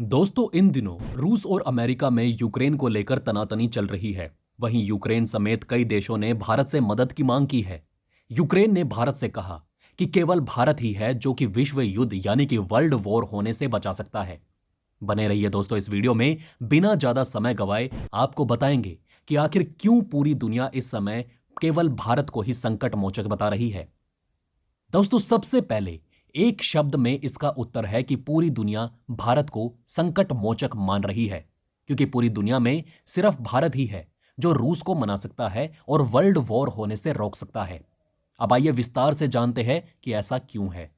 दोस्तों, इन दिनों रूस और अमेरिका में यूक्रेन को लेकर तनातनी चल रही है। वहीं यूक्रेन समेत कई देशों ने भारत से मदद की मांग की है। यूक्रेन ने भारत से कहा कि केवल भारत ही है जो कि विश्व युद्ध यानी कि वर्ल्ड वॉर होने से बचा सकता है। बने रहिए दोस्तों इस वीडियो में। बिना ज्यादा समय गवाए आपको बताएंगे कि आखिर क्यों पूरी दुनिया इस समय केवल भारत को ही संकट मोचक बता रही है। दोस्तों, सबसे पहले एक शब्द में इसका उत्तर है कि पूरी दुनिया भारत को संकट मोचक मान रही है, क्योंकि पूरी दुनिया में सिर्फ भारत ही है जो रूस को मना सकता है और वर्ल्ड वॉर होने से रोक सकता है। अब आइए विस्तार से जानते हैं कि ऐसा क्यों है।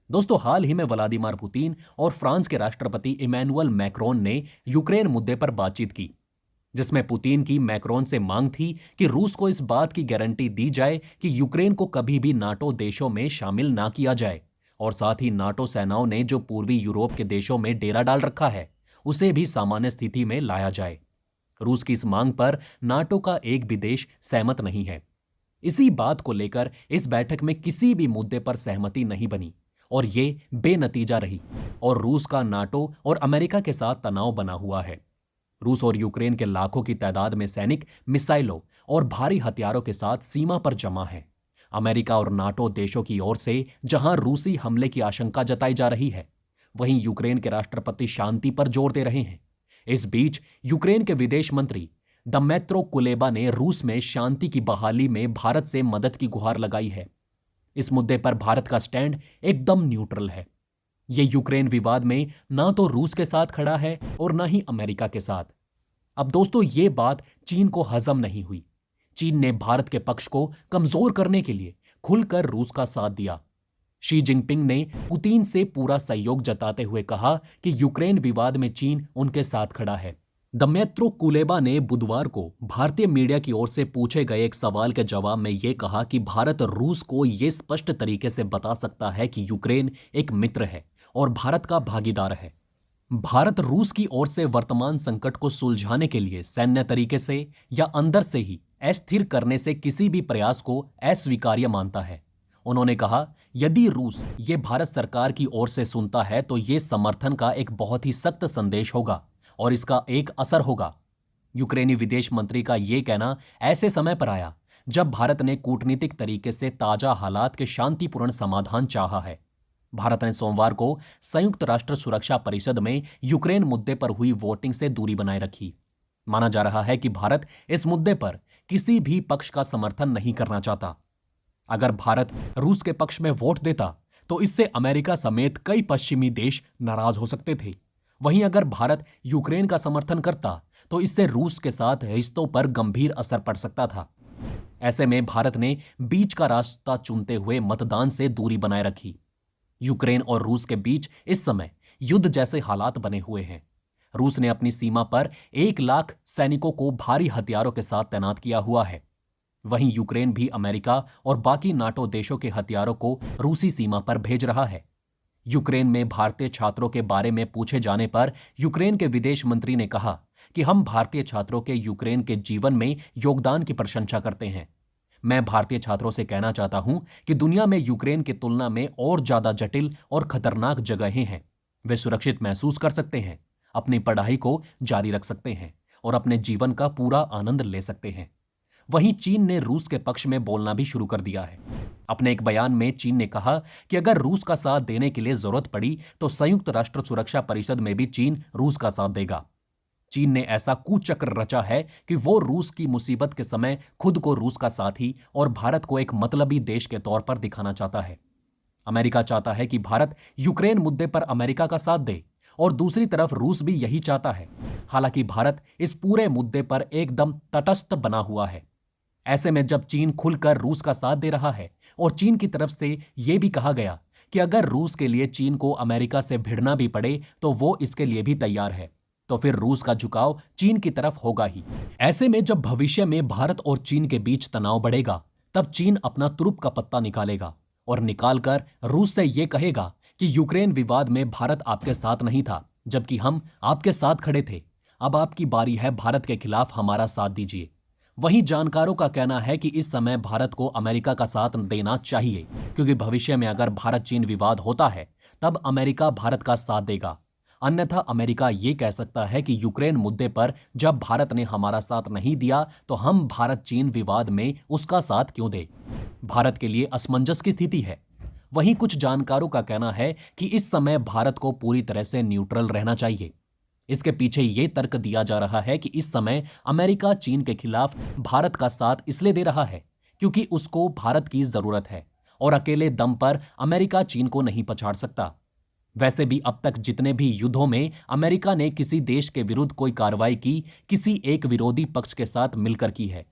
दोस्तों, हाल ही में व्लादिमीर पुतिन और फ्रांस के राष्ट्रपति इमैनुअल मैक्रोन ने यूक्रेन मुद्दे पर बातचीत की, जिसमें पुतिन की मैक्रोन से मांग थी कि रूस को इस बात की गारंटी दी जाए कि यूक्रेन को कभी भी नाटो देशों में शामिल ना किया जाए, और साथ ही नाटो सेनाओं ने जो पूर्वी यूरोप के देशों में डेरा डाल रखा है उसे भी सामान्य स्थिति में लाया जाए। रूस की इस मांग पर नाटो का एक भी देश सहमत नहीं है। इसी बात को लेकर इस बैठक में किसी भी मुद्दे पर सहमति नहीं बनी और ये बेनतीजा रही, और रूस का नाटो और अमेरिका के साथ तनाव बना हुआ है। रूस और यूक्रेन के लाखों की तादाद में सैनिक, मिसाइलों और भारी हथियारों के साथ सीमा पर जमा है। अमेरिका और नाटो देशों की ओर से जहां रूसी हमले की आशंका जताई जा रही है, वहीं यूक्रेन के राष्ट्रपति शांति पर जोर दे रहे हैं। इस बीच यूक्रेन के विदेश मंत्री दमैत्रो कुलेबा ने रूस में शांति की बहाली में भारत से मदद की गुहार लगाई है। इस मुद्दे पर भारत का स्टैंड एकदम न्यूट्रल है। यह यूक्रेन विवाद में ना तो रूस के साथ खड़ा है और ना ही अमेरिका के साथ। अब दोस्तों, ये बात चीन को हजम नहीं हुई। चीन ने भारत के पक्ष को कमजोर करने के लिए खुलकर रूस का साथ दिया। शी जिनपिंग ने पुतिन से पूरा सहयोग जताते हुए कहा कि यूक्रेन विवाद में चीन उनके साथ खड़ा है। दम्यत्रो कुलेबा ने बुधवार को भारतीय मीडिया की ओर से पूछे गए एक सवाल के जवाब में यह कहा कि भारत रूस को यह स्पष्ट तरीके से बता सकता है कि यूक्रेन एक मित्र है और भारत का भागीदार है। भारत रूस की ओर से वर्तमान संकट को सुलझाने के लिए सैन्य तरीके से या अंदर से ही अस्थिर करने से किसी भी प्रयास को अस्वीकार्य मानता है। उन्होंने कहा, यदि रूस ये भारत सरकार की ओर से सुनता है तो ये समर्थन का एक बहुत ही सख्त संदेश होगा और इसका एक असर होगा। यूक्रेनी विदेश मंत्री का ये कहना ऐसे समय पर आया जब भारत ने कूटनीतिक तरीके से ताजा हालात के शांतिपूर्ण समाधान चाहा है। भारत ने सोमवार को संयुक्त राष्ट्र सुरक्षा परिषद में यूक्रेन मुद्दे पर हुई वोटिंग से दूरी बनाए रखी। माना जा रहा है कि भारत इस मुद्दे पर किसी भी पक्ष का समर्थन नहीं करना चाहता। अगर भारत रूस के पक्ष में वोट देता तो इससे अमेरिका समेत कई पश्चिमी देश नाराज हो सकते थे। वहीं अगर भारत यूक्रेन का समर्थन करता तो इससे रूस के साथ रिश्तों पर गंभीर असर पड़ सकता था। ऐसे में भारत ने बीच का रास्ता चुनते हुए मतदान से दूरी बनाए रखी। यूक्रेन और रूस के बीच इस समय युद्ध जैसे हालात बने हुए हैं। रूस ने अपनी सीमा पर 1 लाख सैनिकों को भारी हथियारों के साथ तैनात किया हुआ है। वहीं यूक्रेन भी अमेरिका और बाकी नाटो देशों के हथियारों को रूसी सीमा पर भेज रहा है। यूक्रेन में भारतीय छात्रों के बारे में पूछे जाने पर यूक्रेन के विदेश मंत्री ने कहा कि हम भारतीय छात्रों के यूक्रेन के जीवन में योगदान की प्रशंसा करते हैं। मैं भारतीय छात्रों से कहना चाहता हूं कि दुनिया में यूक्रेन की तुलना में और ज्यादा जटिल और खतरनाक जगहें हैं। वे सुरक्षित महसूस कर सकते हैं, अपनी पढ़ाई को जारी रख सकते हैं और अपने जीवन का पूरा आनंद ले सकते हैं। वहीं चीन ने रूस के पक्ष में बोलना भी शुरू कर दिया है। अपने एक बयान में चीन ने कहा कि अगर रूस का साथ देने के लिए जरूरत पड़ी तो संयुक्त राष्ट्र सुरक्षा परिषद में भी चीन रूस का साथ देगा। चीन ने ऐसा कुचक्र रचा है कि वो रूस की मुसीबत के समय खुद को रूस का साथी और भारत को एक मतलबी देश के तौर पर दिखाना चाहता है। अमेरिका चाहता है कि भारत यूक्रेन मुद्दे पर अमेरिका का साथ दे और दूसरी तरफ रूस भी यही चाहता है। हालांकि भारत इस पूरे मुद्दे पर एकदम तटस्थ बना हुआ है। ऐसे में जब चीन खुलकर रूस का साथ दे रहा है और चीन की तरफ से यह भी कहा गया कि अगर रूस के लिए चीन को अमेरिका से भिड़ना भी पड़े तो वो इसके लिए भी तैयार है, तो फिर रूस का झुकाव चीन की तरफ होगा ही। ऐसे में जब भविष्य में भारत और चीन के बीच तनाव बढ़ेगा तब चीन अपना तुरुप का पत्ता निकालेगा और निकालकर रूस से यह कहेगा कि यूक्रेन विवाद में भारत आपके साथ नहीं था, जबकि हम आपके साथ खड़े थे। अब आपकी बारी है, भारत के खिलाफ हमारा साथ दीजिए। वहीं जानकारों का कहना है कि इस समय भारत को अमेरिका का साथ देना चाहिए, क्योंकि भविष्य में अगर भारत चीन विवाद होता है तब अमेरिका भारत का साथ देगा। अन्यथा अमेरिका ये कह सकता है कि यूक्रेन मुद्दे पर जब भारत ने हमारा साथ नहीं दिया तो हम भारत चीन विवाद में उसका साथ क्यों दें। भारत के लिए असमंजस की स्थिति है। वहीं कुछ जानकारों का कहना है कि इस समय भारत को पूरी तरह से न्यूट्रल रहना चाहिए। इसके पीछे ये तर्क दिया जा रहा है कि इस समय अमेरिका चीन के खिलाफ भारत का साथ इसलिए दे रहा है क्योंकि उसको भारत की जरूरत है और अकेले दम पर अमेरिका चीन को नहीं पछाड़ सकता। वैसे भी अब तक जितने भी युद्धों में अमेरिका ने किसी देश के विरुद्ध कोई कार्रवाई की, किसी एक विरोधी पक्ष के साथ मिलकर की है।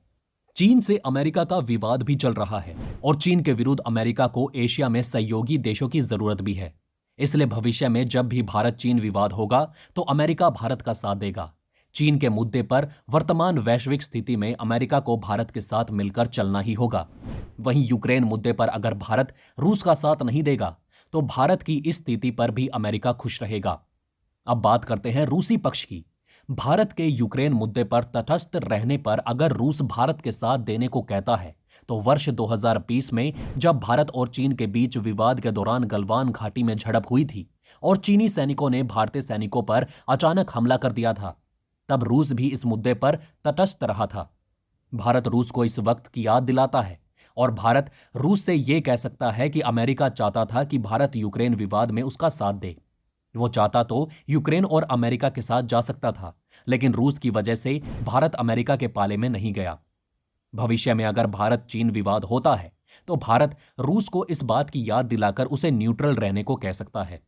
चीन से अमेरिका का विवाद भी चल रहा है और चीन के विरुद्ध अमेरिका को एशिया में सहयोगी देशों की जरूरत भी है। इसलिए भविष्य में जब भी भारत चीन विवाद होगा तो अमेरिका भारत का साथ देगा। चीन के मुद्दे पर वर्तमान वैश्विक स्थिति में अमेरिका को भारत के साथ मिलकर चलना ही होगा। वहीं यूक्रेन मुद्दे पर अगर भारत रूस का साथ नहीं देगा तो भारत की इस स्थिति पर भी अमेरिका खुश रहेगा। अब बात करते हैं रूसी पक्ष की। भारत के यूक्रेन मुद्दे पर तटस्थ रहने पर अगर रूस भारत के साथ देने को कहता है तो वर्ष 2020 में जब भारत और चीन के बीच विवाद के दौरान गलवान घाटी में झड़प हुई थी और चीनी सैनिकों ने भारतीय सैनिकों पर अचानक हमला कर दिया था, तब रूस भी इस मुद्दे पर तटस्थ रहा था। भारत रूस को इस वक्त की याद दिलाता है और भारत रूस से यह कह सकता है कि अमेरिका चाहता था कि भारत यूक्रेन विवाद में उसका साथ दे। वो चाहता तो यूक्रेन और अमेरिका के साथ जा सकता था, लेकिन रूस की वजह से भारत अमेरिका के पाले में नहीं गया। भविष्य में अगर भारत चीन विवाद होता है तो भारत रूस को इस बात की याद दिलाकर उसे न्यूट्रल रहने को कह सकता है।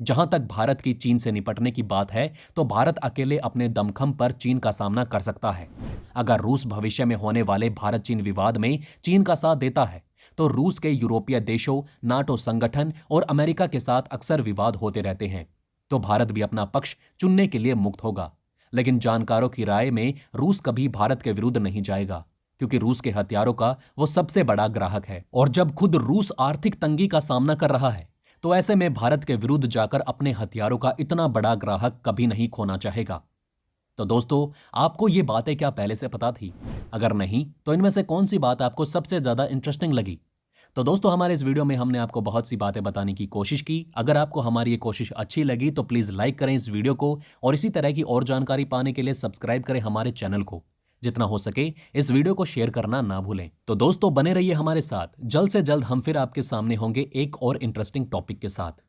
जहां तक भारत की चीन से निपटने की बात है तो भारत अकेले अपने दमखम पर चीन का सामना कर सकता है। अगर रूस भविष्य में होने वाले भारत चीन विवाद में चीन का साथ देता है तो रूस के यूरोपीय देशों, नाटो संगठन और अमेरिका के साथ अक्सर विवाद होते रहते हैं, तो भारत भी अपना पक्ष चुनने के लिए मुक्त होगा। लेकिन जानकारों की राय में रूस कभी भारत के विरुद्ध नहीं जाएगा क्योंकि रूस के हथियारों का वो सबसे बड़ा ग्राहक है और जब खुद रूस आर्थिक तंगी का सामना कर रहा है तो ऐसे में भारत के विरुद्ध जाकर अपने हथियारों का इतना बड़ा ग्राहक कभी नहीं खोना चाहेगा। तो दोस्तों, आपको ये बातें क्या पहले से पता थी? अगर नहीं तो इनमें से कौन सी बात आपको सबसे ज्यादा इंटरेस्टिंग लगी? तो दोस्तों, हमारे इस वीडियो में हमने आपको बहुत सी बातें बताने की कोशिश की। अगर आपको हमारी ये कोशिश अच्छी लगी तो प्लीज लाइक करें इस वीडियो को और इसी तरह की और जानकारी पाने के लिए सब्सक्राइब करें हमारे चैनल को। जितना हो सके इस वीडियो को शेयर करना ना भूलें। तो दोस्तों, बने रहिए हमारे साथ। जल्द से जल्द हम फिर आपके सामने होंगे एक और इंटरेस्टिंग टॉपिक के साथ।